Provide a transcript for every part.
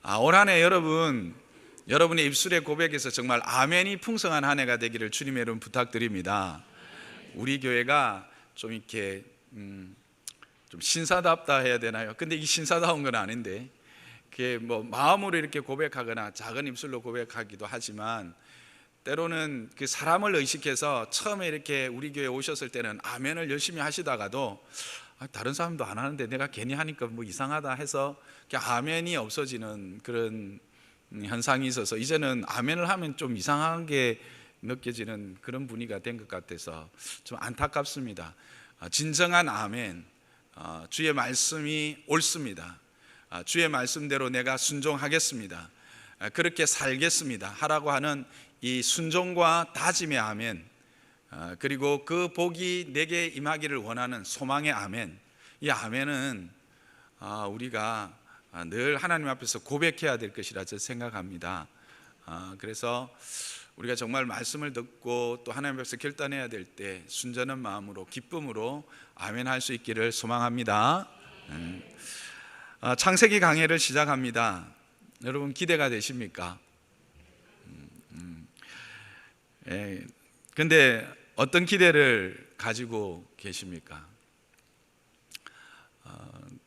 올 한 해 여러분의 입술의 고백에서 정말 아멘이 풍성한 한 해가 되기를 주님의 이름 부탁드립니다. 우리 교회가 좀 이렇게 좀 신사답다 해야 되나요? 근데 이 신사다운 건 아닌데, 그게 뭐 마음으로 이렇게 고백하거나 작은 입술로 고백하기도 하지만, 때로는 그 사람을 의식해서 처음에 이렇게 우리 교회에 오셨을 때는 아멘을 열심히 하시다가도 다른 사람도 안 하는데 내가 괜히 하니까 뭐 이상하다 해서 아멘이 없어지는 그런 현상이 있어서, 이제는 아멘을 하면 좀 이상하게 느껴지는 그런 분위기가 된 것 같아서 좀 안타깝습니다. 진정한 아멘, 주의 말씀이 옳습니다. 주의 말씀대로 내가 순종하겠습니다. 그렇게 살겠습니다 하라고 하는 이 순종과 다짐의 아멘, 그리고 그 복이 내게 임하기를 원하는 소망의 아멘, 이 아멘은 우리가 늘 하나님 앞에서 고백해야 될 것이라 저는 생각합니다. 그래서 우리가 정말 말씀을 듣고 또 하나님 앞에서 결단해야 될 때 순전한 마음으로 기쁨으로 아멘 할 수 있기를 소망합니다. 창세기 강해를 시작합니다. 여러분 기대가 되십니까? 근데 어떤 기대를 가지고 계십니까?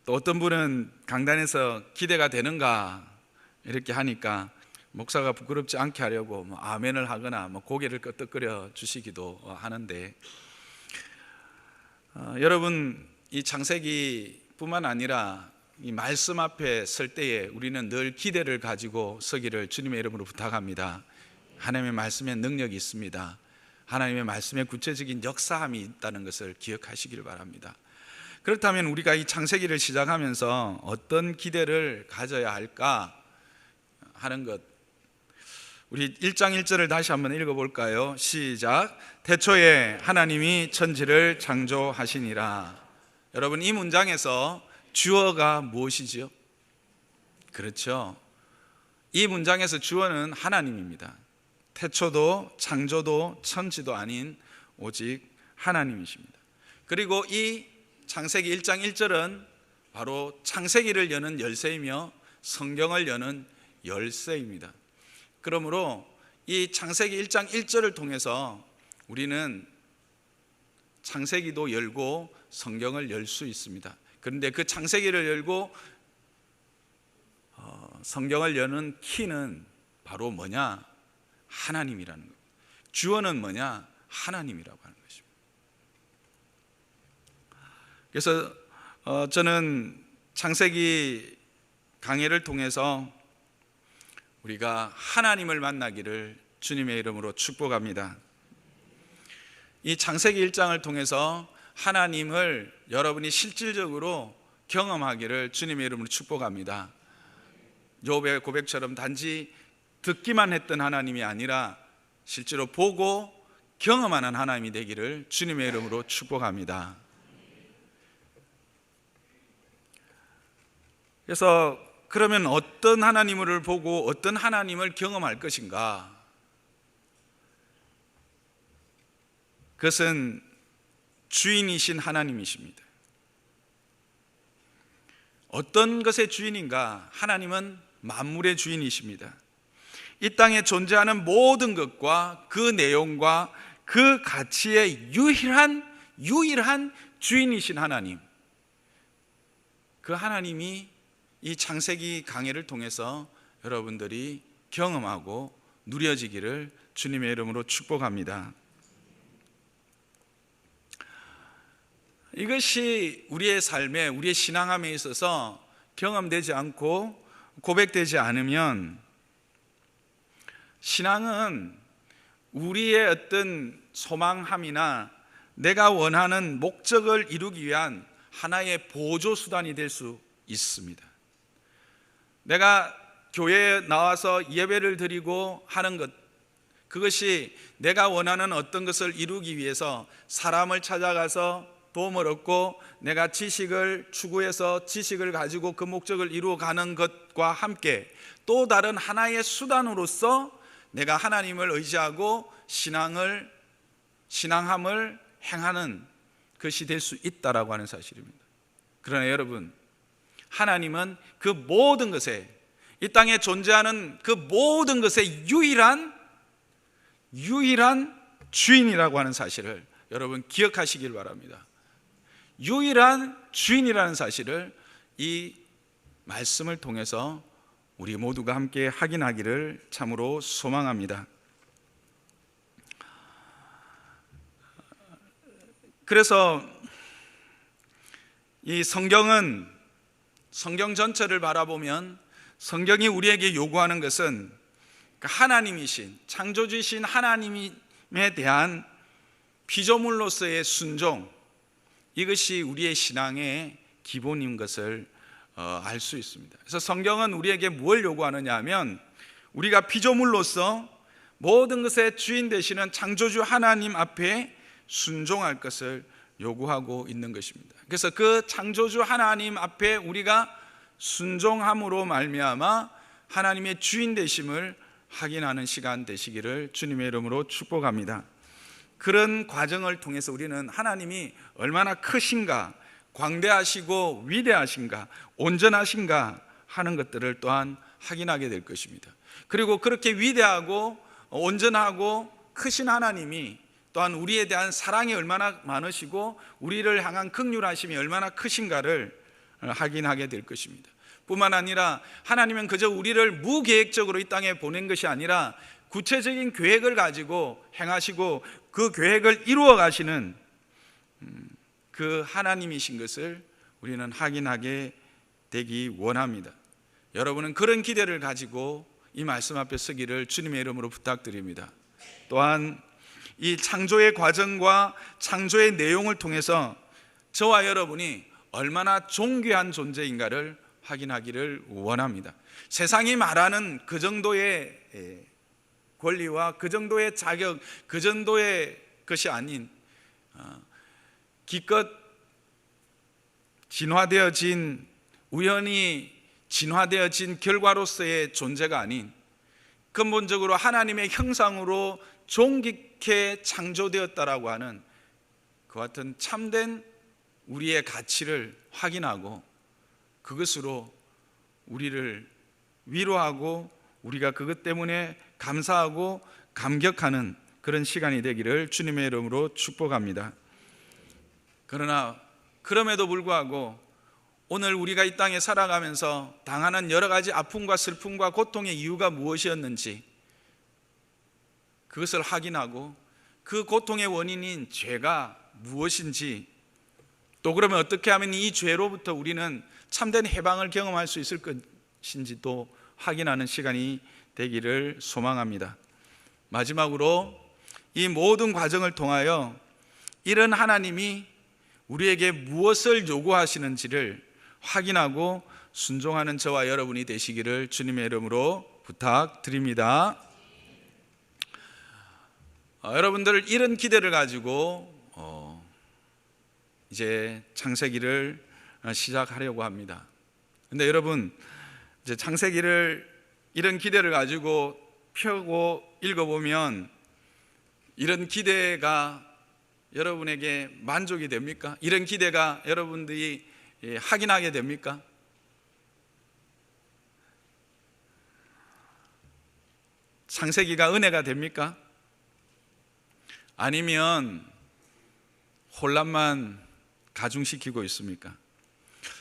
또 어떤 분은 강단에서 기대가 되는가 이렇게 하니까 목사가 부끄럽지 않게 하려고 뭐 아멘을 하거나 뭐 고개를 끄덕거려 주시기도 하는데, 여러분 이 창세기뿐만 아니라 이 말씀 앞에 설 때에 우리는 늘 기대를 가지고 서기를 주님의 이름으로 부탁합니다. 하나님의 말씀에 능력이 있습니다. 하나님의 말씀에 구체적인 역사함이 있다는 것을 기억하시길 바랍니다. 그렇다면 우리가 이 창세기를 시작하면서 어떤 기대를 가져야 할까 하는 것, 우리 1장 1절을 다시 한번 읽어볼까요? 시작. 태초에 하나님이 천지를 창조하시니라. 여러분 이 문장에서 주어가 무엇이지요? 그렇죠, 이 문장에서 주어는 하나님입니다. 태초도 창조도 천지도 아닌 오직 하나님이십니다. 그리고 이 창세기 1장 1절은 바로 창세기를 여는 열쇠이며 성경을 여는 열쇠입니다. 그러므로 이 창세기 1장 1절을 통해서 우리는 창세기도 열고 성경을 열 수 있습니다. 그런데 그 창세기를 열고 성경을 여는 키는 바로 뭐냐? 하나님이라는 겁니다. 주어는 뭐냐? 하나님이라고 하는 것입니다. 그래서 저는 창세기 강해를 통해서 우리가 하나님을 만나기를 주님의 이름으로 축복합니다. 이 창세기 1장을 통해서 하나님을 여러분이 실질적으로 경험하기를 주님의 이름으로 축복합니다. 욥의 고백처럼 단지 듣기만 했던 하나님이 아니라 실제로 보고 경험하는 하나님이 되기를 주님의 이름으로 축복합니다. 그래서 그러면 어떤 하나님을 보고 어떤 하나님을 경험할 것인가? 그것은 주인이신 하나님이십니다. 어떤 것의 주인인가? 하나님은 만물의 주인이십니다. 이 땅에 존재하는 모든 것과 그 내용과 그 가치의 유일한 주인이신 하나님, 그 하나님이 이 창세기 강해를 통해서 여러분들이 경험하고 누려지기를 주님의 이름으로 축복합니다. 이것이 우리의 삶에, 우리의 신앙함에 있어서 경험되지 않고 고백되지 않으면 신앙은 우리의 어떤 소망함이나 내가 원하는 목적을 이루기 위한 하나의 보조 수단이 될 수 있습니다. 내가 교회에 나와서 예배를 드리고 하는 것, 그것이 내가 원하는 어떤 것을 이루기 위해서 사람을 찾아가서 도움을 얻고 내가 지식을 추구해서 지식을 가지고 그 목적을 이루어가는 것과 함께 또 다른 하나의 수단으로서 내가 하나님을 의지하고 신앙함을 행하는 것이 될 수 있다라고 하는 사실입니다. 그러나 여러분, 하나님은 그 모든 것에 이 땅에 존재하는 그 모든 것의 유일한 주인이라고 하는 사실을 여러분 기억하시길 바랍니다. 유일한 주인이라는 사실을 이 말씀을 통해서 우리 모두가 함께 확인하기를 참으로 소망합니다. 그래서 이 성경 전체를 바라보면 성경이 우리에게 요구하는 것은 하나님이신, 창조주이신 하나님에 대한 피조물로서의 순종, 이것이 우리의 신앙의 기본인 것을 알 수 있습니다. 그래서 성경은 우리에게 뭘 요구하느냐 하면 우리가 피조물로서 모든 것의 주인 되시는 창조주 하나님 앞에 순종할 것을 요구하고 있는 것입니다. 그래서 그 창조주 하나님 앞에 우리가 순종함으로 말미암아 하나님의 주인 되심을 확인하는 시간 되시기를 주님의 이름으로 축복합니다. 그런 과정을 통해서 우리는 하나님이 얼마나 크신가, 광대하시고 위대하신가, 온전하신가 하는 것들을 또한 확인하게 될 것입니다. 그리고 그렇게 위대하고 온전하고 크신 하나님이 또한 우리에 대한 사랑이 얼마나 많으시고 우리를 향한 긍휼하심이 얼마나 크신가를 확인하게 될 것입니다. 뿐만 아니라 하나님은 그저 우리를 무계획적으로 이 땅에 보낸 것이 아니라 구체적인 계획을 가지고 행하시고 그 계획을 이루어 가시는 그 하나님이신 것을 우리는 확인하게 되기 원합니다. 여러분은 그런 기대를 가지고 이 말씀 앞에 서기를 주님의 이름으로 부탁드립니다. 또한 이 창조의 과정과 창조의 내용을 통해서 저와 여러분이 얼마나 존귀한 존재인가를 확인하기를 원합니다. 세상이 말하는 그 정도의 권리와 그 정도의 자격, 그 정도의 것이 아닌 기껏 진화되어진, 우연히 진화되어진 결과로서의 존재가 아닌 근본적으로 하나님의 형상으로 존귀케 창조되었다라고 하는 그 같은 참된 우리의 가치를 확인하고 그것으로 우리를 위로하고 우리가 그것 때문에 감사하고 감격하는 그런 시간이 되기를 주님의 이름으로 축복합니다. 그러나 그럼에도 불구하고 오늘 우리가 이 땅에 살아가면서 당하는 여러 가지 아픔과 슬픔과 고통의 이유가 무엇이었는지 그것을 확인하고 그 고통의 원인인 죄가 무엇인지, 또 그러면 어떻게 하면 이 죄로부터 우리는 참된 해방을 경험할 수 있을 것인지도 확인하는 시간이 되기를 소망합니다. 마지막으로 이 모든 과정을 통하여 이런 하나님이 우리에게 무엇을 요구하시는지를 확인하고 순종하는 저와 여러분이 되시기를 주님의 이름으로 부탁드립니다. 여러분들 이런 기대를 가지고 이제 창세기를 시작하려고 합니다. 근데 여러분, 이제 창세기를 이런 기대를 가지고 펴고 읽어보면 이런 기대가 여러분에게 만족이 됩니까? 이런 기대가 여러분들이 확인하게 됩니까? 창세기가 은혜가 됩니까? 아니면 혼란만 가중시키고 있습니까?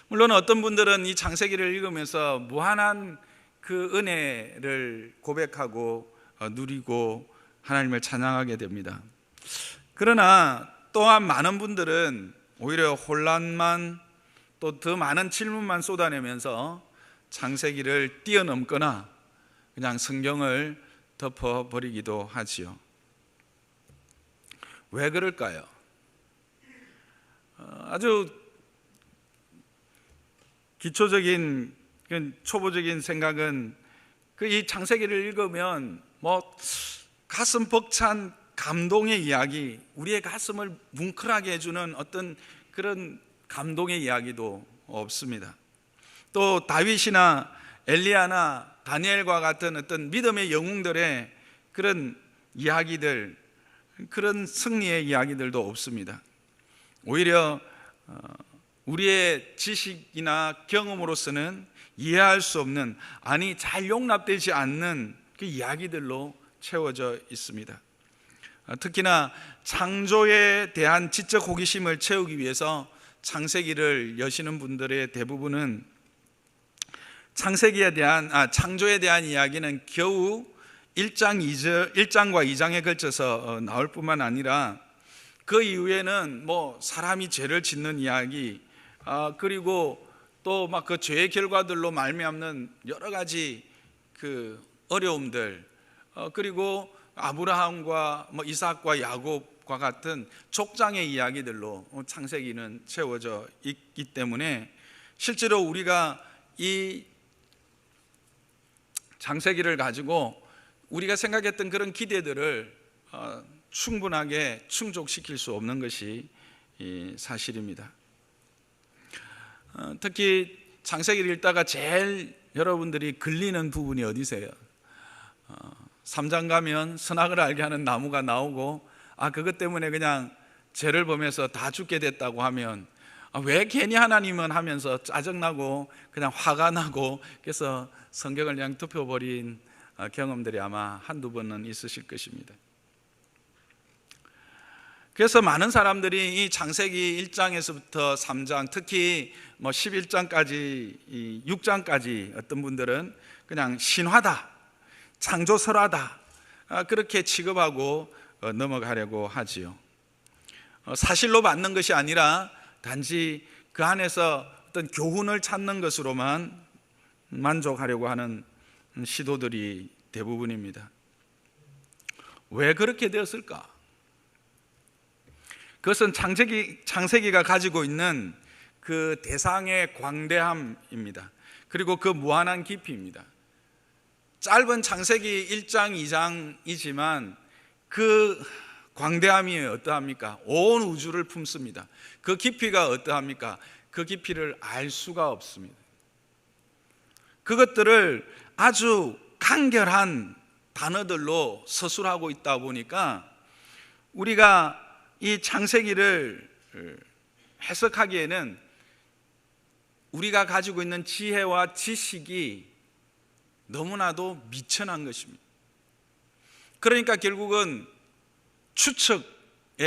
물론 어떤 분들은 이 창세기를 읽으면서 무한한 그 은혜를 고백하고 누리고 하나님을 찬양하게 됩니다. 그러나 또한 많은 분들은 오히려 혼란만, 또 더 많은 질문만 쏟아내면서 창세기를 뛰어넘거나 그냥 성경을 덮어버리기도 하지요. 왜 그럴까요? 아주 기초적인, 초보적인 생각은 이 창세기를 읽으면 가슴 벅찬 감동의 이야기, 우리의 가슴을 뭉클하게 해주는 어떤 그런 감동의 이야기도 없습니다. 또 다윗이나 엘리야나 다니엘과 같은 어떤 믿음의 영웅들의 그런 이야기들, 그런 승리의 이야기들도 없습니다. 오히려 우리의 지식이나 경험으로서는 이해할 수 없는, 아니 잘 용납되지 않는 그 이야기들로 채워져 있습니다. 특히나 창조에 대한 지적 호기심을 채우기 위해서 창세기를 여시는 분들의 대부분은 창조에 대한 이야기는 겨우 1장과 2장에 걸쳐서 나올 뿐만 아니라 그 이후에는 사람이 죄를 짓는 이야기, 그리고 또 막 그 죄의 결과들로 말미암는 여러 가지 그 어려움들, 그리고 아브라함과 이삭과 야곱과 같은 족장의 이야기들로 창세기는 채워져 있기 때문에 실제로 우리가 이 창세기를 가지고 우리가 생각했던 그런 기대들을 충분하게 충족시킬 수 없는 것이 사실입니다. 특히 창세기를 읽다가 제일 여러분들이 걸리는 부분이 어디세요? 3장 가면 선악을 알게 하는 나무가 나오고 그것 때문에 그냥 죄를 범해서 다 죽게 됐다고 하면 왜 괜히 하나님은 하면서 짜증나고 그냥 화가 나고 그래서 성경을 그냥 덮여버린 경험들이 아마 한두 번은 있으실 것입니다. 그래서 많은 사람들이 이 창세기 1장에서부터 3장, 특히 11장까지, 6장까지 어떤 분들은 그냥 신화다, 창조설화다, 그렇게 취급하고 넘어가려고 하지요. 사실로 받는 것이 아니라 단지 그 안에서 어떤 교훈을 찾는 것으로만 만족하려고 하는 시도들이 대부분입니다. 왜 그렇게 되었을까? 그것은 창세기가 가지고 있는 그 대상의 광대함입니다. 그리고 그 무한한 깊이입니다. 짧은 창세기 1장, 2장이지만 그 광대함이 어떠합니까? 온 우주를 품습니다. 그 깊이가 어떠합니까? 그 깊이를 알 수가 없습니다. 그것들을 아주 간결한 단어들로 서술하고 있다 보니까 우리가 이 창세기를 해석하기에는 우리가 가지고 있는 지혜와 지식이 너무나도 미천한 것입니다. 그러니까 결국은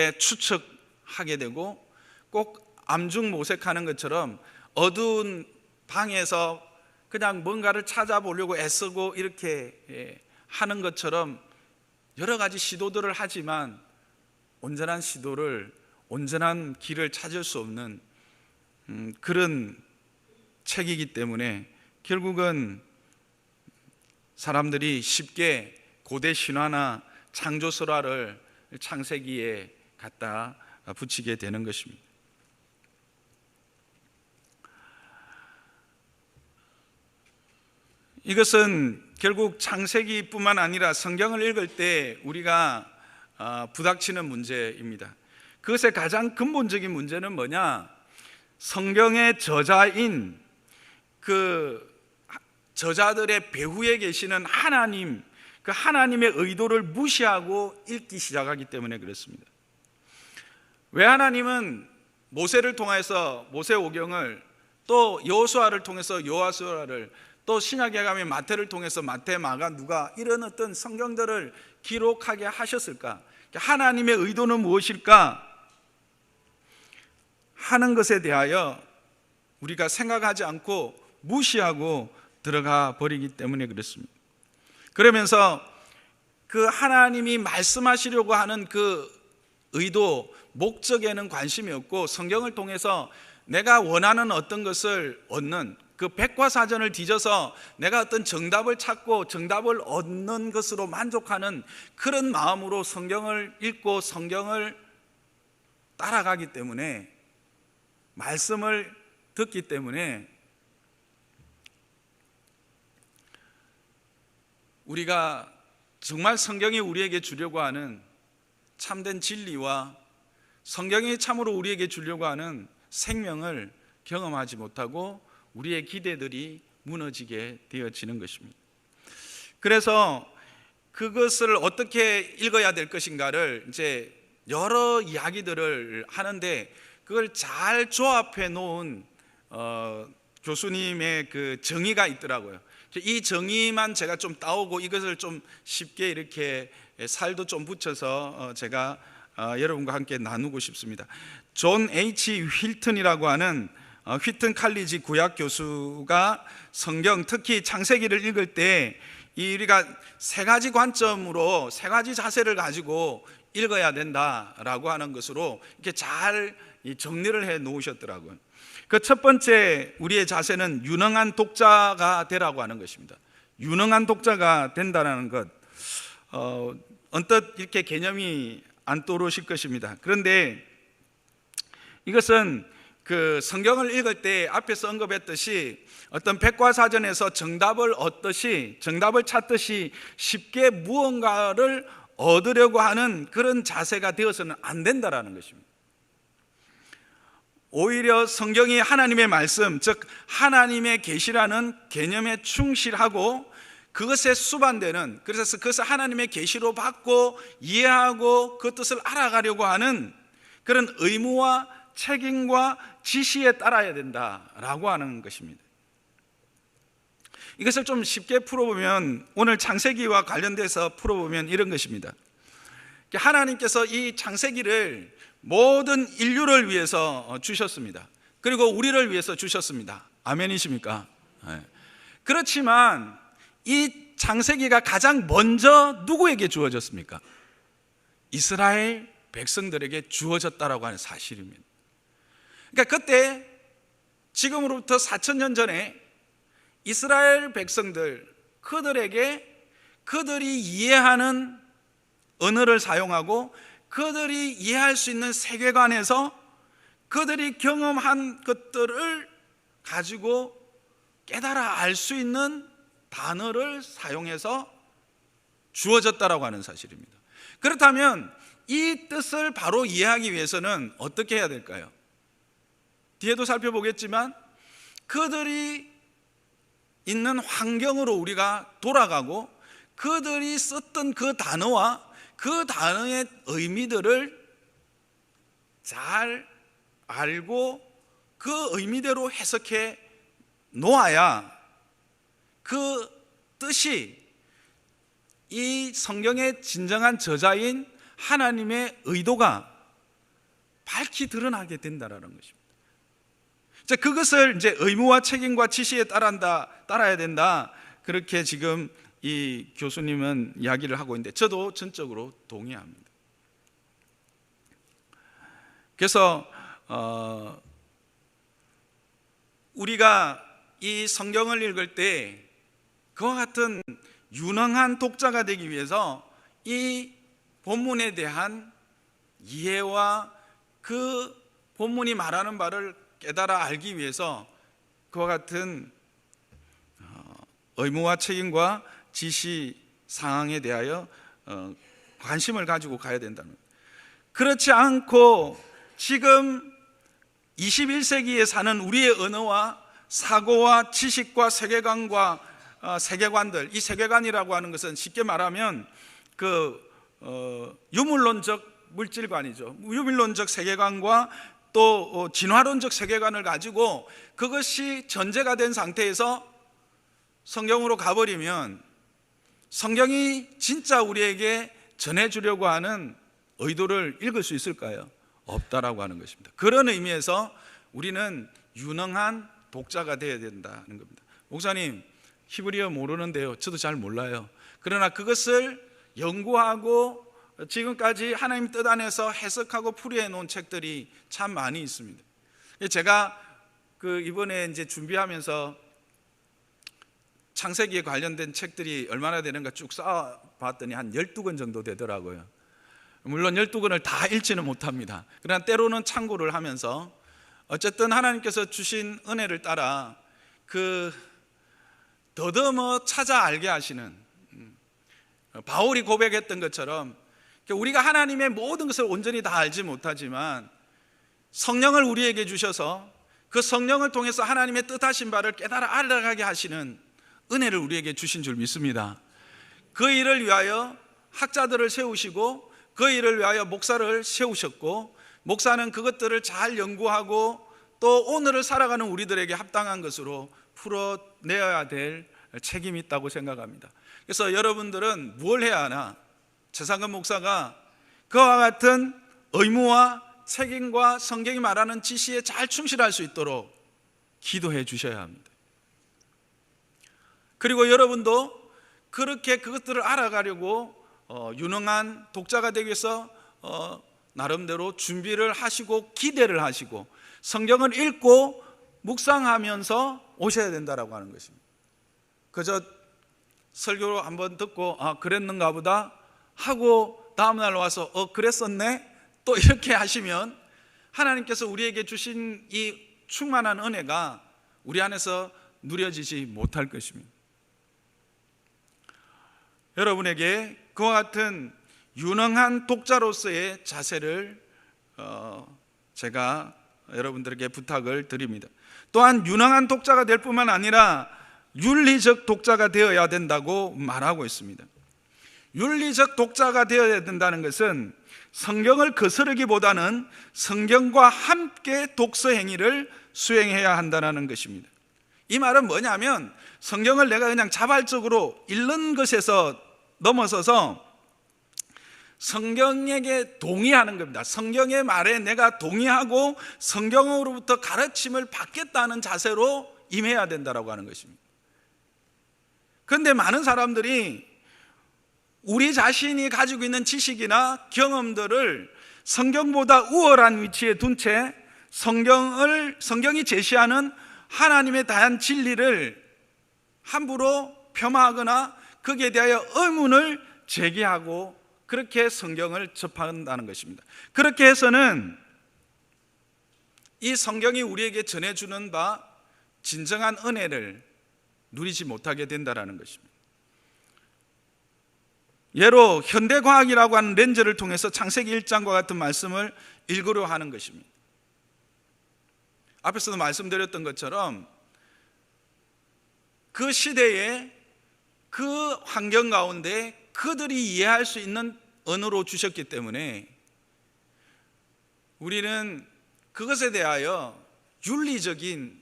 추측하게 되고 꼭 암중모색하는 것처럼 어두운 방에서 그냥 뭔가를 찾아보려고 애쓰고 이렇게 하는 것처럼 여러 가지 시도들을 하지만 온전한 길을 찾을 수 없는 그런 책이기 때문에 결국은 사람들이 쉽게 고대 신화나 창조설화를 창세기에 갖다 붙이게 되는 것입니다. 이것은 결국 창세기뿐만 아니라 성경을 읽을 때 우리가 부닥치는 문제입니다. 그것의 가장 근본적인 문제는 뭐냐? 성경의 저자인 그 저자들의 배후에 계시는 하나님, 그 하나님의 의도를 무시하고 읽기 시작하기 때문에 그렇습니다. 왜 하나님은 모세를 통해서 모세오경을, 또 여호수아를 통해서 여호수아를, 또 신약에 가면 마태를 통해서 마태, 마가, 누가, 이런 어떤 성경들을 기록하게 하셨을까? 하나님의 의도는 무엇일까? 하는 것에 대하여 우리가 생각하지 않고 무시하고 들어가 버리기 때문에 그렇습니다. 그러면서 그 하나님이 말씀하시려고 하는 그 의도, 목적에는 관심이 없고 성경을 통해서 내가 원하는 어떤 것을 얻는, 그 백과사전을 뒤져서 내가 어떤 정답을 찾고 정답을 얻는 것으로 만족하는 그런 마음으로 성경을 읽고 성경을 따라가기 때문에, 말씀을 듣기 때문에 우리가 정말 성경이 우리에게 주려고 하는 참된 진리와 성경이 참으로 우리에게 주려고 하는 생명을 경험하지 못하고 우리의 기대들이 무너지게 되어지는 것입니다. 그래서 그것을 어떻게 읽어야 될 것인가를 이제 여러 이야기들을 하는데, 그걸 잘 조합해 놓은 교수님의 그 정의가 있더라고요. 이 정의만 제가 좀 따오고 이것을 좀 쉽게 이렇게 살도 좀 붙여서 제가 여러분과 함께 나누고 싶습니다. 존 H. 휠턴이라고 하는 휘튼 칼리지 구약 교수가 성경, 특히 창세기를 읽을 때 우리가 세 가지 관점으로 세 가지 자세를 가지고 읽어야 된다라고 하는 것으로 이렇게 잘 정리를 해 놓으셨더라고요. 그 첫 번째 우리의 자세는 유능한 독자가 되라고 하는 것입니다. 유능한 독자가 된다는 것, 언뜻 이렇게 개념이 안 떠오르실 것입니다. 그런데 이것은 그 성경을 읽을 때 앞에서 언급했듯이 어떤 백과사전에서 정답을 찾듯이 쉽게 무언가를 얻으려고 하는 그런 자세가 되어서는 안 된다라는 것입니다. 오히려 성경이 하나님의 말씀, 즉 하나님의 계시라는 개념에 충실하고 그것에 수반되는, 그래서 그것을 하나님의 계시로 받고 이해하고 그 뜻을 알아가려고 하는 그런 의무와 책임과 지시에 따라야 된다라고 하는 것입니다. 이것을 좀 쉽게 풀어보면, 오늘 창세기와 관련돼서 풀어보면 이런 것입니다. 하나님께서 이 창세기를 모든 인류를 위해서 주셨습니다. 그리고 우리를 위해서 주셨습니다. 아멘이십니까? 네. 그렇지만 이 창세기가 가장 먼저 누구에게 주어졌습니까? 이스라엘 백성들에게 주어졌다라고 하는 사실입니다. 그러니까 그때 지금으로부터 4,000년 전에 이스라엘 백성들, 그들에게 그들이 이해하는 언어를 사용하고 그들이 이해할 수 있는 세계관에서 그들이 경험한 것들을 가지고 깨달아 알 수 있는 단어를 사용해서 주어졌다라고 하는 사실입니다. 그렇다면 이 뜻을 바로 이해하기 위해서는 어떻게 해야 될까요? 뒤에도 살펴보겠지만 그들이 있는 환경으로 우리가 돌아가고 그들이 썼던 그 단어와 그 단어의 의미들을 잘 알고 그 의미대로 해석해 놓아야 그 뜻이 이 성경의 진정한 저자인 하나님의 의도가 밝히 드러나게 된다는 것입니다. 그것을 이제 의무와 책임과 지시에 따라야 된다, 그렇게 지금 이 교수님은 이야기를 하고 있는데 저도 전적으로 동의합니다. 그래서 우리가 이 성경을 읽을 때 그와 같은 유능한 독자가 되기 위해서 이 본문에 대한 이해와 그 본문이 말하는 바를 깨달아 알기 위해서 그와 같은 의무와 책임과 지시 사항에 대하여 관심을 가지고 가야 된다는 거예요. 그렇지 않고 지금 21세기에 사는 우리의 언어와 사고와 지식과 세계관과 세계관들, 이 세계관이라고 하는 것은 쉽게 말하면 유물론적 물질관이죠. 유물론적 세계관과 또 진화론적 세계관을 가지고 그것이 전제가 된 상태에서 성경으로 가버리면 성경이 진짜 우리에게 전해주려고 하는 의도를 읽을 수 있을까요? 없다라고 하는 것입니다. 그런 의미에서 우리는 유능한 독자가 되어야 된다는 겁니다. 목사님, 히브리어 모르는데요. 저도 잘 몰라요. 그러나 그것을 연구하고 지금까지 하나님 뜻 안에서 해석하고 풀이해 놓은 책들이 참 많이 있습니다. 제가 이번에 이제 준비하면서 창세기에 관련된 책들이 얼마나 되는가 쭉 쌓아봤더니 한 12권 정도 되더라고요. 물론 12권을 다 읽지는 못합니다. 그러나 때로는 참고를 하면서 어쨌든 하나님께서 주신 은혜를 따라 더듬어 찾아 알게 하시는, 바울이 고백했던 것처럼 우리가 하나님의 모든 것을 온전히 다 알지 못하지만 성령을 우리에게 주셔서 그 성령을 통해서 하나님의 뜻하신 바를 깨달아 알아가게 하시는 은혜를 우리에게 주신 줄 믿습니다. 그 일을 위하여 학자들을 세우시고 그 일을 위하여 목사를 세우셨고 목사는 그것들을 잘 연구하고 또 오늘을 살아가는 우리들에게 합당한 것으로 풀어내야 될 책임이 있다고 생각합니다. 그래서 여러분들은 뭘 해야 하나? 최상근 목사가 그와 같은 의무와 책임과 성경이 말하는 지시에 잘 충실할 수 있도록 기도해 주셔야 합니다. 그리고 여러분도 그렇게 그것들을 알아가려고 유능한 독자가 되기 위해서 나름대로 준비를 하시고 기대를 하시고 성경을 읽고 묵상하면서 오셔야 된다라고 하는 것입니다. 그저 설교로 한번 듣고 그랬는가 보다 하고 다음날 와서 그랬었네 또 이렇게 하시면 하나님께서 우리에게 주신 이 충만한 은혜가 우리 안에서 누려지지 못할 것입니다. 여러분에게 그와 같은 유능한 독자로서의 자세를 제가 여러분들에게 부탁을 드립니다. 또한 유능한 독자가 될 뿐만 아니라 윤리적 독자가 되어야 된다고 말하고 있습니다. 윤리적 독자가 되어야 된다는 것은 성경을 거스르기보다는 성경과 함께 독서 행위를 수행해야 한다는 것입니다. 이 말은 뭐냐면 성경을 내가 그냥 자발적으로 읽는 것에서 넘어서서 성경에게 동의하는 겁니다. 성경의 말에 내가 동의하고 성경으로부터 가르침을 받겠다는 자세로 임해야 된다고 하는 것입니다. 그런데 많은 사람들이 우리 자신이 가지고 있는 지식이나 경험들을 성경보다 우월한 위치에 둔 채 성경이 제시하는 하나님의 다양한 진리를 함부로 폄하하거나 거기에 대하여 의문을 제기하고 그렇게 성경을 접한다는 것입니다. 그렇게 해서는 이 성경이 우리에게 전해주는 바 진정한 은혜를 누리지 못하게 된다는 것입니다. 예로 현대과학이라고 하는 렌즈를 통해서 창세기 1장과 같은 말씀을 읽으려 하는 것입니다. 앞에서도 말씀드렸던 것처럼 그 시대에 그 환경 가운데 그들이 이해할 수 있는 언어로 주셨기 때문에 우리는 그것에 대하여 윤리적인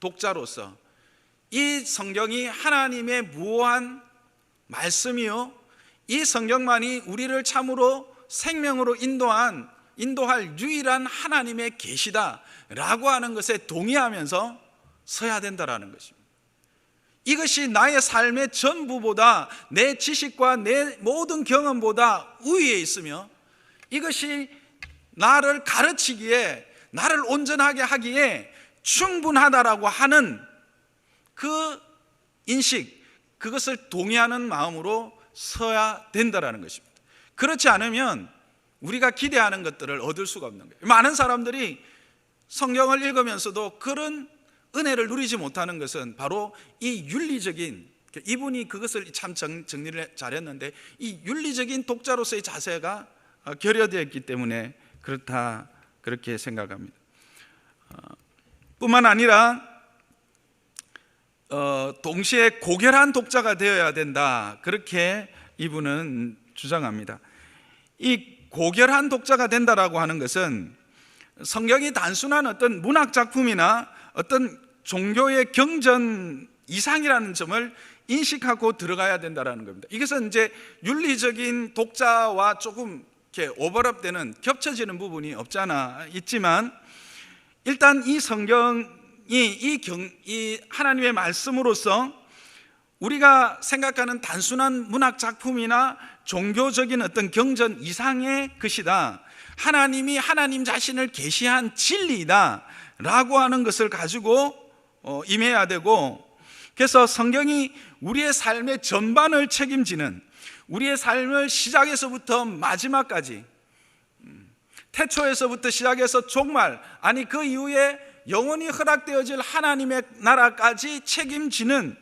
독자로서 이 성경이 하나님의 무한 말씀이요 이 성경만이 우리를 참으로 생명으로 인도할 유일한 하나님의 계시다라고 하는 것에 동의하면서 서야 된다라는 것입니다. 이것이 나의 삶의 전부보다 내 지식과 내 모든 경험보다 우위에 있으며 이것이 나를 가르치기에 나를 온전하게 하기에 충분하다라고 하는 그 인식, 그것을 동의하는 마음으로 서야 된다라는 것입니다. 그렇지 않으면 우리가 기대하는 것들을 얻을 수가 없는 거예요. 많은 사람들이 성경을 읽으면서도 그런 은혜를 누리지 못하는 것은 바로 이 윤리적인, 이분이 그것을 참 정리를 잘했는데 이 윤리적인 독자로서의 자세가 결여되었기 때문에 그렇다, 그렇게 생각합니다. 뿐만 아니라 동시에 고결한 독자가 되어야 된다, 그렇게 이분은 주장합니다. 이 고결한 독자가 된다라고 하는 것은 성경이 단순한 어떤 문학 작품이나 어떤 종교의 경전 이상이라는 점을 인식하고 들어가야 된다는 겁니다. 이것은 이제 윤리적인 독자와 조금 이렇게 오버랩되는, 겹쳐지는 부분이 없지 않아 있지만 일단 이 성경이 이 하나님의 말씀으로서 우리가 생각하는 단순한 문학 작품이나 종교적인 어떤 경전 이상의 것이다, 하나님이 하나님 자신을 계시한 진리이다 라고 하는 것을 가지고 임해야 되고, 그래서 성경이 우리의 삶의 전반을 책임지는, 우리의 삶을 시작에서부터 마지막까지, 태초에서부터 시작해서 종말, 아니 그 이후에 영원히 허락되어질 하나님의 나라까지 책임지는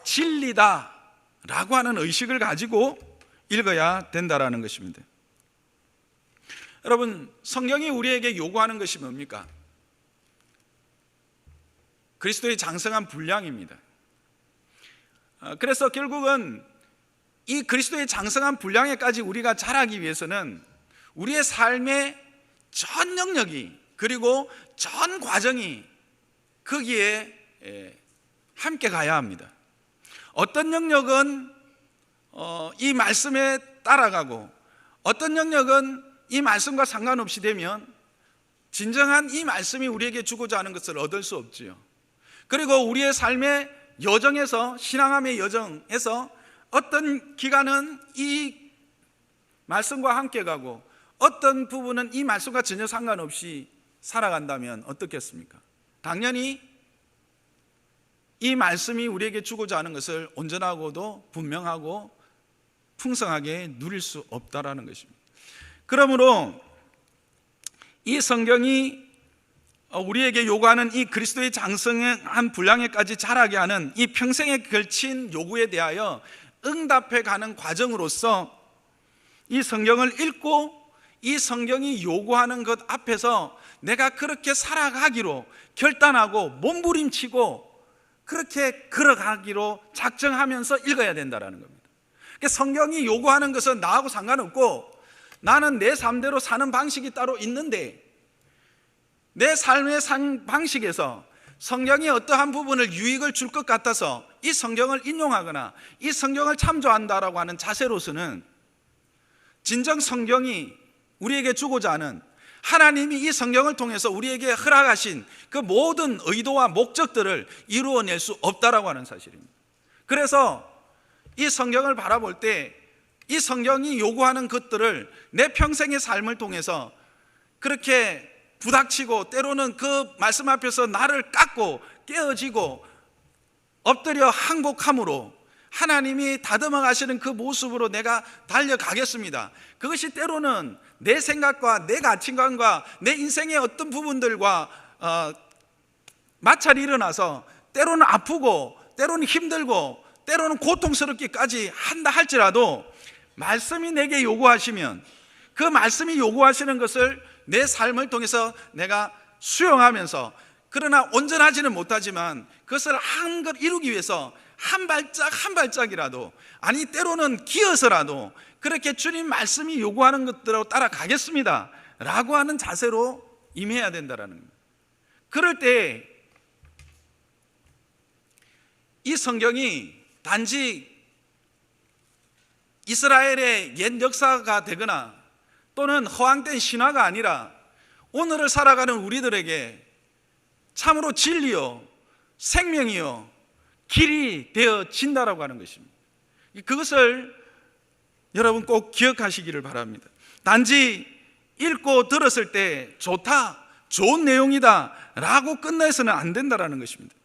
진리다 라고 하는 의식을 가지고 읽어야 된다라는 것입니다. 여러분, 성경이 우리에게 요구하는 것이 뭡니까? 그리스도의 장성한 분량입니다. 그래서 결국은 이 그리스도의 장성한 분량에까지 우리가 자라기 위해서는 우리의 삶의 전 영역이, 그리고 전 과정이 거기에 함께 가야 합니다. 어떤 영역은 이 말씀에 따라가고, 어떤 영역은 이 말씀과 상관없이 되면 진정한 이 말씀이 우리에게 주고자 하는 것을 얻을 수 없지요. 그리고 우리의 삶의 여정에서, 신앙함의 여정에서 어떤 기간은 이 말씀과 함께 가고 어떤 부분은 이 말씀과 전혀 상관없이 살아간다면 어떻겠습니까? 당연히 이 말씀이 우리에게 주고자 하는 것을 온전하고도 분명하고 풍성하게 누릴 수 없다라는 것입니다. 그러므로 이 성경이 우리에게 요구하는 이 그리스도의 장성한 분량에까지 자라게 하는 이 평생에 걸친 요구에 대하여 응답해 가는 과정으로서 이 성경을 읽고 이 성경이 요구하는 것 앞에서 내가 그렇게 살아가기로 결단하고 몸부림치고 그렇게 걸어가기로 작정하면서 읽어야 된다는 겁니다. 그러니까 성경이 요구하는 것은 나하고 상관없고, 나는 내 삶대로 사는 방식이 따로 있는데, 내 삶의 방식에서 성경이 어떠한 부분을 유익을 줄 것 같아서 이 성경을 인용하거나 이 성경을 참조한다라고 하는 자세로서는 진정 성경이 우리에게 주고자 하는, 하나님이 이 성경을 통해서 우리에게 허락하신 그 모든 의도와 목적들을 이루어낼 수 없다라고 하는 사실입니다. 그래서 이 성경을 바라볼 때 이 성경이 요구하는 것들을 내 평생의 삶을 통해서 그렇게 부닥치고, 때로는 그 말씀 앞에서 나를 깎고 깨어지고 엎드려 항복함으로 하나님이 다듬어 가시는 그 모습으로 내가 달려가겠습니다. 그것이 때로는 내 생각과 내 가치관과 내 인생의 어떤 부분들과 마찰이 일어나서 때로는 아프고 때로는 힘들고 때로는 고통스럽기까지 한다 할지라도, 말씀이 내게 요구하시면 그 말씀이 요구하시는 것을 내 삶을 통해서 내가 수용하면서, 그러나 온전하지는 못하지만 그것을 한껏 이루기 위해서 한 발짝 한 발짝이라도, 아니 때로는 기어서라도 그렇게 주님 말씀이 요구하는 것대로 따라가겠습니다 라고 하는 자세로 임해야 된다는 겁니다. 그럴 때 이 성경이 단지 이스라엘의 옛 역사가 되거나 또는 허황된 신화가 아니라 오늘을 살아가는 우리들에게 참으로 진리요, 생명이요, 길이 되어진다라고 하는 것입니다. 그것을 여러분 꼭 기억하시기를 바랍니다. 단지 읽고 들었을 때 좋다, 좋은 내용이다 라고 끝내서는 안 된다라는 것입니다.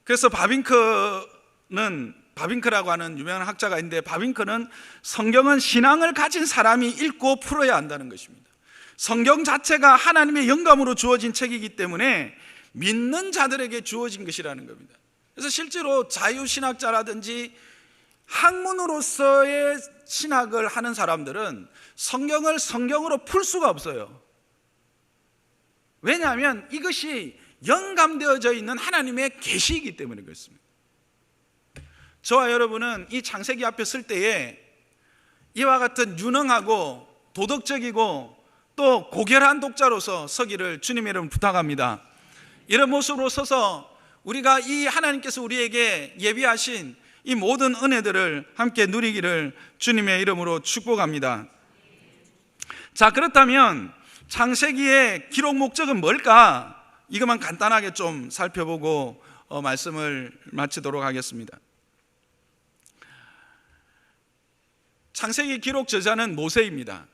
그래서 바빙크라고 하는 유명한 학자가 있는데, 바빙크는 성경은 신앙을 가진 사람이 읽고 풀어야 한다는 것입니다. 성경 자체가 하나님의 영감으로 주어진 책이기 때문에 믿는 자들에게 주어진 것이라는 겁니다. 그래서 실제로 자유신학자라든지 학문으로서의 신학을 하는 사람들은 성경을 성경으로 풀 수가 없어요. 왜냐하면 이것이 영감되어져 있는 하나님의 계시이기 때문에 그렇습니다. 저와 여러분은 이 창세기 앞에 설 때에 이와 같은 유능하고 도덕적이고 또 고결한 독자로서 서기를 주님의 이름으로 부탁합니다. 이런 모습으로 서서 우리가 이 하나님께서 우리에게 예비하신 이 모든 은혜들을 함께 누리기를 주님의 이름으로 축복합니다. 자, 그렇다면 창세기의 기록 목적은 뭘까? 이것만 간단하게 좀 살펴보고 말씀을 마치도록 하겠습니다. 창세기 기록 저자는 모세입니다.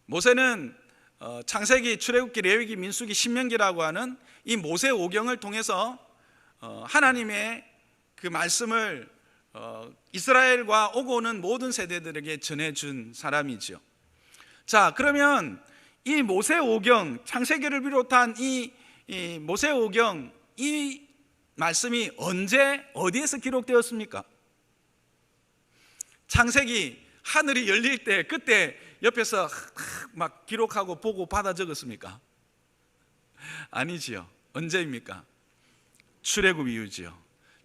모세는 창세기, 출애굽기, 레위기, 민수기, 신명기라고 하는 이 모세 오경을 통해서 하나님의 그 말씀을 이스라엘과 오고 오는 모든 세대들에게 전해준 사람이죠. 자, 그러면 이 모세 오경, 창세기를 비롯한 이 모세 오경, 이 말씀이 언제 어디에서 기록되었습니까? 창세기 하늘이 열릴 때 그때 옆에서 막 기록하고 보고 받아 적었습니까? 아니지요. 언제입니까? 출애굽 이후지요.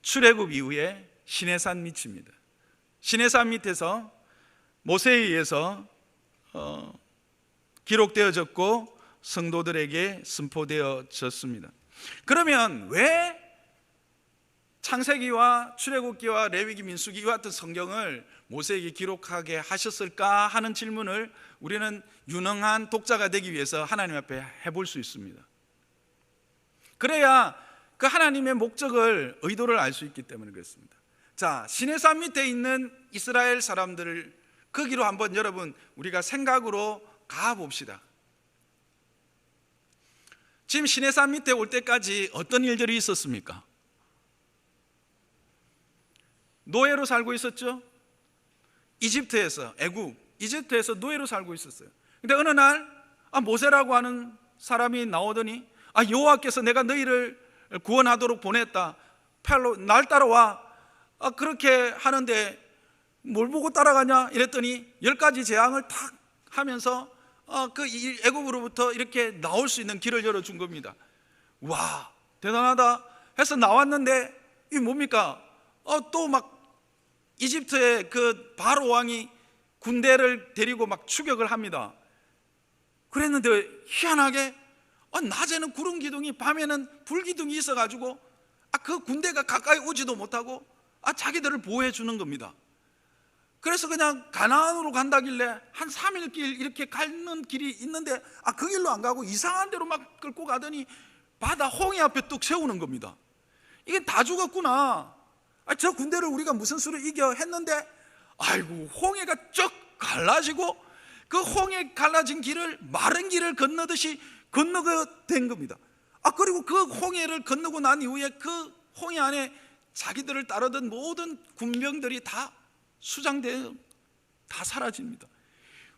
출애굽 이후에 시내산 밑입니다. 시내산 밑에서 모세에 의해서 기록되어졌고 성도들에게 선포되어졌습니다. 그러면 왜 창세기와 출애굽기와 레위기, 민수기 이와 같은 성경을 모세에게 기록하게 하셨을까 하는 질문을 우리는 유능한 독자가 되기 위해서 하나님 앞에 해볼 수 있습니다. 그래야 그 하나님의 목적을, 의도를 알 수 있기 때문에 그렇습니다. 자, 시내산 밑에 있는 이스라엘 사람들을 거기로 한번 여러분 우리가 생각으로 가봅시다. 지금 시내산 밑에 올 때까지 어떤 일들이 있었습니까? 노예로 살고 있었죠. 이집트에서, 이집트에서 노예로 살고 있었어요. 근데 어느 날 모세라고 하는 사람이 나오더니 여호와께서 내가 너희를 구원하도록 보냈다. 팔로 날 따라와. 그렇게 하는데 뭘 보고 따라가냐 이랬더니 10가지 재앙을 탁 하면서 그 애굽으로부터 이렇게 나올 수 있는 길을 열어준 겁니다. 와, 대단하다 해서 나왔는데 이게 뭡니까? 또 막 이집트의 그 바로 왕이 군대를 데리고 막 추격을 합니다. 그랬는데 희한하게 낮에는 구름 기둥이, 밤에는 불 기둥이 있어가지고 그 군대가 가까이 오지도 못하고 자기들을 보호해 주는 겁니다. 그래서 그냥 가나안으로 간다길래 한 3일 길 이렇게 가는 길이 있는데 그 길로 안 가고 이상한 데로 막 끌고 가더니 바다 홍해 앞에 뚝 세우는 겁니다. 이게 다 죽었구나. 저 군대를 우리가 무슨 수로 이겨 했는데 아이고 홍해가 쭉 갈라지고 그 홍해 갈라진 길을 마른 길을 건너듯이 건너게 된 겁니다. 그리고 그 홍해를 건너고 난 이후에 그 홍해 안에 자기들을 따르던 모든 군병들이 다 수장되어 다 사라집니다.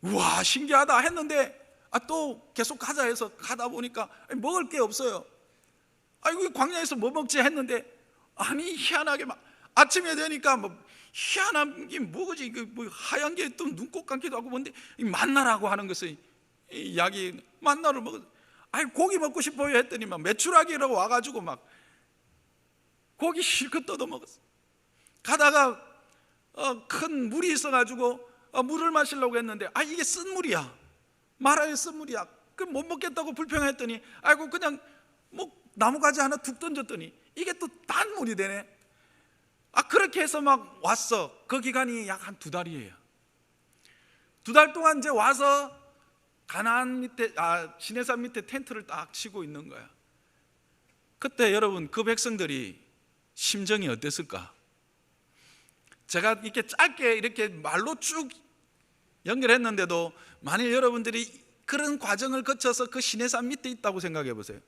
우와, 신기하다 했는데 또 계속 가자 해서 가다 보니까 먹을 게 없어요. 아이고 광야에서 뭐 먹지 했는데 희한하게 막 아침에 되니까 뭐 희한한 게 뭐지? 뭐 하얀 게 또 눈꽃 감기도 하고 뭔데 만나라고 하는 것을 약이 만나를 먹어. 고기 먹고 싶어요 했더니 막 메추라기라고 와가지고 막 고기 실컷 뜯어 먹었어. 가다가 큰 물이 있어가지고 물을 마시려고 했는데 이게 쓴 물이야. 마라의 쓴 물이야. 그 못 먹겠다고 불평했더니 그냥 뭐 나무가지 하나 툭 던졌더니 이게 또 단 물이 되네. 그렇게 해서 막 왔어. 그 기간이 약 한 2달이에요. 2달 동안 이제 와서 가나안 밑에 시내산 밑에 텐트를 딱 치고 있는 거야. 그때 여러분 그 백성들이 심정이 어땠을까? 제가 이렇게 짧게 이렇게 말로 쭉 연결했는데도 만일 여러분들이 그런 과정을 거쳐서 그 시내산 밑에 있다고 생각해 보세요.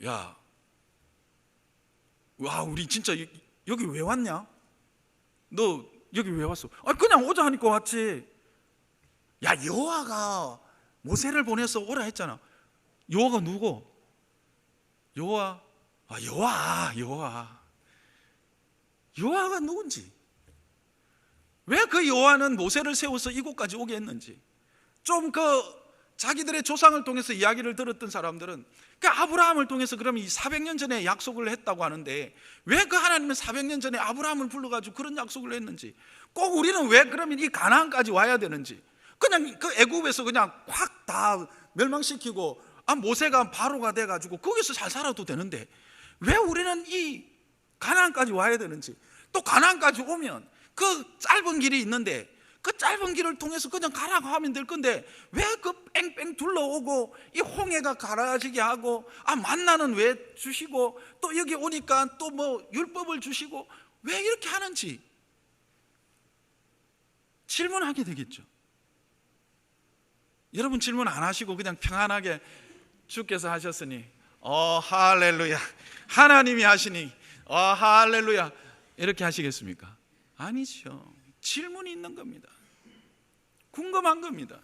야, 와, 우리 진짜 여기 왜 왔냐? 너 여기 왜 왔어? 그냥 오자 하니까 왔지. 야, 여호와가 모세를 보내서 오라 했잖아. 여호와가 누구? 여호와. 여호와가 누군지, 왜 그 여호와는 모세를 세워서 이곳까지 오게 했는지 좀 자기들의 조상을 통해서 이야기를 들었던 사람들은 아브라함을 통해서 그러면 이 400년 전에 약속을 했다고 하는데 왜 그 하나님은 400년 전에 아브라함을 불러가지고 그런 약속을 했는지, 꼭 우리는 왜 그러면 이 가나안까지 와야 되는지, 그냥 그 애굽에서 그냥 확 다 멸망시키고 모세가 바로가 돼가지고 거기서 잘 살아도 되는데 왜 우리는 이 가나안까지 와야 되는지, 또 가나안까지 오면 그 짧은 길이 있는데 그 짧은 길을 통해서 그냥 가라고 하면 될 건데 왜 그 뺑뺑 둘러오고 이 홍해가 갈라지게 하고 만나는 왜 주시고 또 여기 오니까 또 뭐 율법을 주시고 왜 이렇게 하는지 질문하게 되겠죠. 여러분 질문 안 하시고 그냥 평안하게 주께서 하셨으니 할렐루야, 하나님이 하시니 할렐루야 이렇게 하시겠습니까? 아니죠. 질문이 있는 겁니다. 궁금한 겁니다.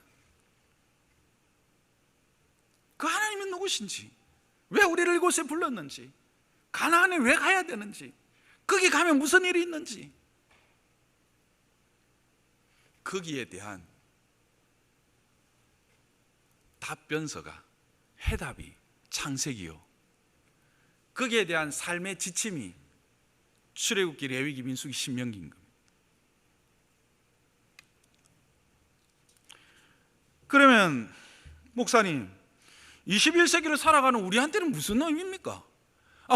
그 하나님은 누구신지, 왜 우리를 이곳에 불렀는지, 가나안에 왜 가야 되는지, 거기 가면 무슨 일이 있는지, 거기에 대한 답변서가, 해답이 창세기요, 거기에 대한 삶의 지침이 출애굽기, 레위기, 민수기, 신명기인 겁니다. 그러면 목사님, 21세기를 살아가는 우리한테는 무슨 의미입니까?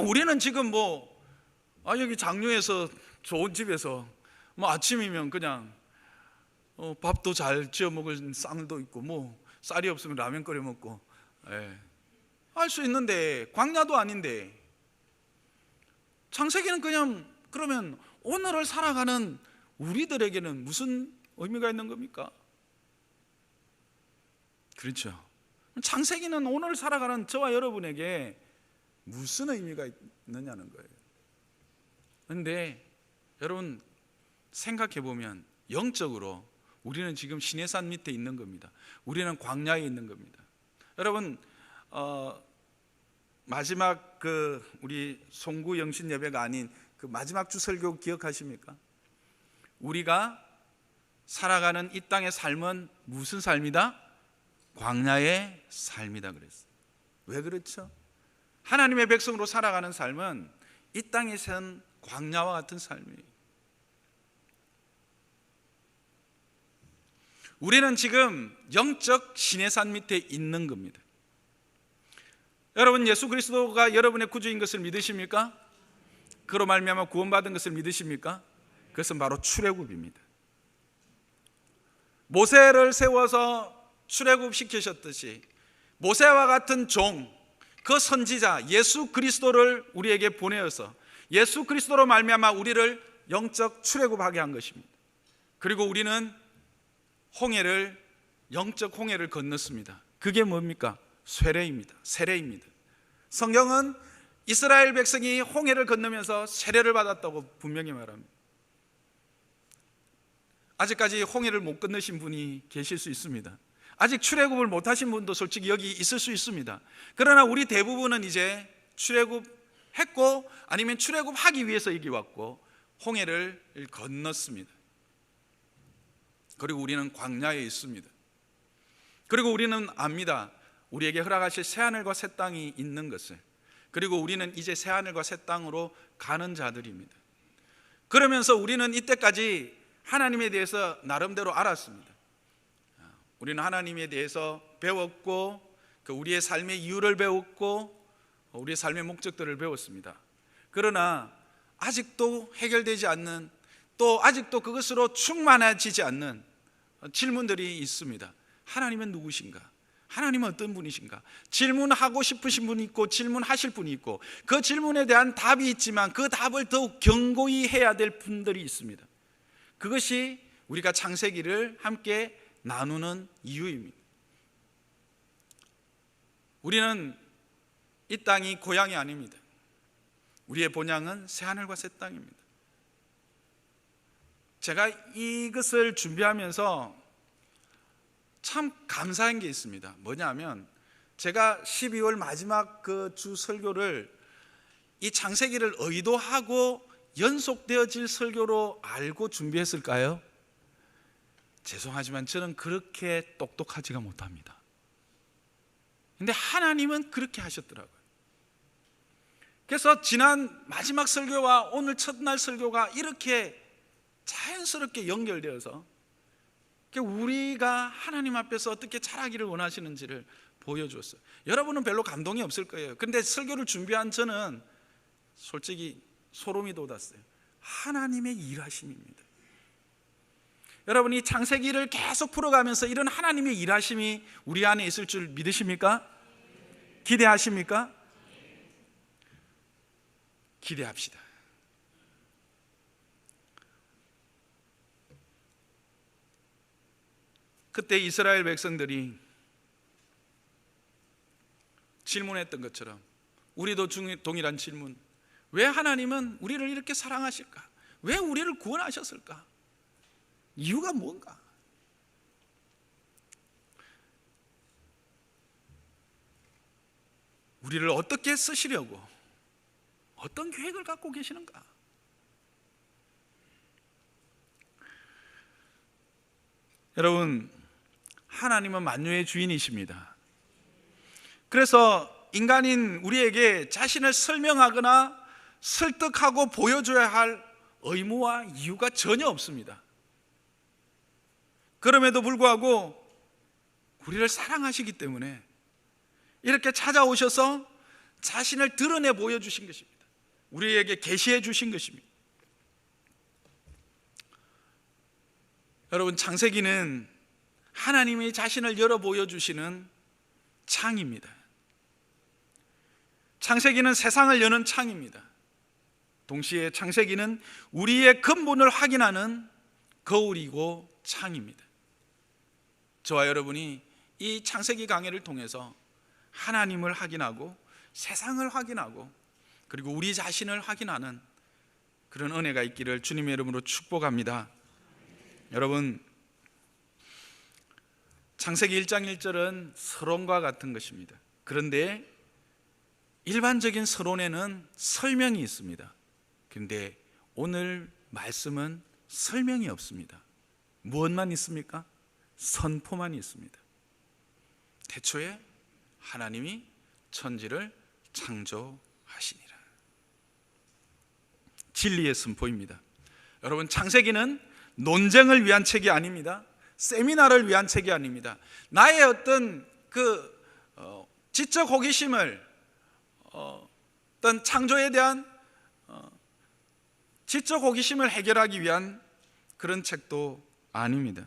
우리는 지금 여기 장류에서 좋은 집에서 아침이면 그냥 밥도 잘 지어 먹을 쌍도 있고 쌀이 없으면 라면 끓여 먹고 할 수 있는데, 광야도 아닌데 창세기는 그냥, 그러면 오늘을 살아가는 우리들에게는 무슨 의미가 있는 겁니까? 그렇죠. 창세기는 오늘 살아가는 저와 여러분에게 무슨 의미가 있느냐는 거예요. 그런데 여러분 생각해 보면 영적으로 우리는 지금 시내산 밑에 있는 겁니다. 우리는 광야에 있는 겁니다. 여러분 마지막 우리 송구 영신 예배가 아닌 그 마지막 주 설교 기억하십니까? 우리가 살아가는 이 땅의 삶은 무슨 삶이다? 광야의 삶이다 그랬어요. 왜 그렇죠? 하나님의 백성으로 살아가는 삶은 이 땅에선 광야와 같은 삶이에요. 우리는 지금 영적 시내산 밑에 있는 겁니다. 여러분, 예수 그리스도가 여러분의 구주인 것을 믿으십니까? 그로 말미암아 구원받은 것을 믿으십니까? 그것은 바로 출애굽입니다. 모세를 세워서 출애굽시키셨듯이 모세와 같은 종, 그 선지자 예수 그리스도를 우리에게 보내어서 예수 그리스도로 말미암아 우리를 영적 출애굽하게 한 것입니다. 그리고 우리는 영적 홍해를 건넜습니다. 그게 뭡니까? 세례입니다. 성경은 이스라엘 백성이 홍해를 건너면서 세례를 받았다고 분명히 말합니다. 아직까지 홍해를 못 건너신 분이 계실 수 있습니다. 아직 출애굽을 못 하신 분도 솔직히 여기 있을 수 있습니다. 그러나 우리 대부분은 이제 출애굽했고 아니면 출애굽하기 위해서 여기 왔고 홍해를 건넜습니다. 그리고 우리는 광야에 있습니다. 그리고 우리는 압니다. 우리에게 허락하실 새하늘과 새 땅이 있는 것을. 그리고 우리는 이제 새하늘과 새 땅으로 가는 자들입니다. 그러면서 우리는 이때까지 하나님에 대해서 나름대로 알았습니다. 우리는 하나님에 대해서 배웠고 우리의 삶의 이유를 배웠고 우리의 삶의 목적들을 배웠습니다. 그러나 아직도 해결되지 않는, 또 아직도 그것으로 충만해지지 않는 질문들이 있습니다. 하나님은 누구신가? 하나님은 어떤 분이신가? 질문하고 싶으신 분이 있고 질문하실 분이 있고 그 질문에 대한 답이 있지만 그 답을 더욱 견고히 해야 될 분들이 있습니다. 그것이 우리가 창세기를 함께 나누는 이유입니다. 우리는 이 땅이 고향이 아닙니다. 우리의 본향은 새하늘과 새 땅입니다. 제가 이것을 준비하면서 참 감사한 게 있습니다. 뭐냐면 제가 12월 마지막 그 주 설교를 이 창세기를 의도하고 연속되어질 설교로 알고 준비했을까요? 죄송하지만 저는 그렇게 똑똑하지가 못합니다. 근데 하나님은 그렇게 하셨더라고요. 그래서 지난 마지막 설교와 오늘 첫날 설교가 이렇게 자연스럽게 연결되어서 우리가 하나님 앞에서 어떻게 자라기를 원하시는지를 보여주었어요. 여러분은 별로 감동이 없을 거예요. 그런데 설교를 준비한 저는 솔직히 소름이 돋았어요. 하나님의 일하심입니다. 여러분이 창세기를 계속 풀어가면서 이런 하나님의 일하심이 우리 안에 있을 줄 믿으십니까? 기대하십니까? 기대합시다. 그때 이스라엘 백성들이 질문했던 것처럼 우리도 동일한 질문, 왜 하나님은 우리를 이렇게 사랑하실까? 왜 우리를 구원하셨을까? 이유가 뭔가? 우리를 어떻게 쓰시려고, 어떤 계획을 갖고 계시는가? 여러분, 하나님은 만유의 주인이십니다. 그래서 인간인 우리에게 자신을 설명하거나 설득하고 보여줘야 할 의무와 이유가 전혀 없습니다. 그럼에도 불구하고 우리를 사랑하시기 때문에 이렇게 찾아오셔서 자신을 드러내 보여주신 것입니다. 우리에게 계시해 주신 것입니다. 여러분, 창세기는 하나님이 자신을 열어 보여주시는 창입니다. 창세기는 세상을 여는 창입니다. 동시에 창세기는 우리의 근본을 확인하는 거울이고 창입니다. 저와 여러분이 이 창세기 강해를 통해서 하나님을 확인하고 세상을 확인하고 그리고 우리 자신을 확인하는 그런 은혜가 있기를 주님의 이름으로 축복합니다. 여러분, 창세기 1장 1절은 서론과 같은 것입니다. 그런데 일반적인 서론에는 설명이 있습니다. 그런데 오늘 말씀은 설명이 없습니다. 무엇만 있습니까? 선포만 있습니다. 태초에 하나님이 천지를 창조하시니라. 진리의 선포입니다. 여러분, 창세기는 논쟁을 위한 책이 아닙니다. 세미나를 위한 책이 아닙니다. 나의 어떤 지적 호기심을 어떤 창조에 대한 지적 호기심을 해결하기 위한 그런 책도 아닙니다.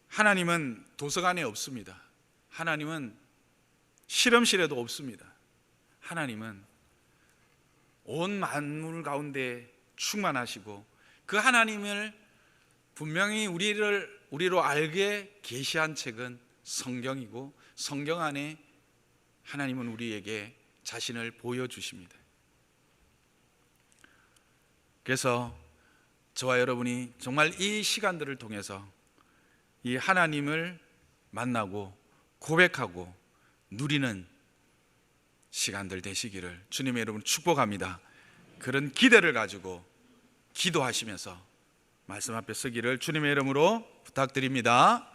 하나님은 도서관에 없습니다. 하나님은 실험실에도 없습니다. 하나님은 온 만물 가운데 충만하시고 그 하나님을 분명히 우리로 알게 계시한 책은 성경이고 성경 안에 하나님은 우리에게 자신을 보여주십니다. 그래서 저와 여러분이 정말 이 시간들을 통해서 이 하나님을 만나고 고백하고 누리는 시간들 되시기를 주님의 이름으로 축복합니다. 그런 기대를 가지고 기도하시면서 말씀 앞에 서기를 주님의 이름으로 부탁드립니다.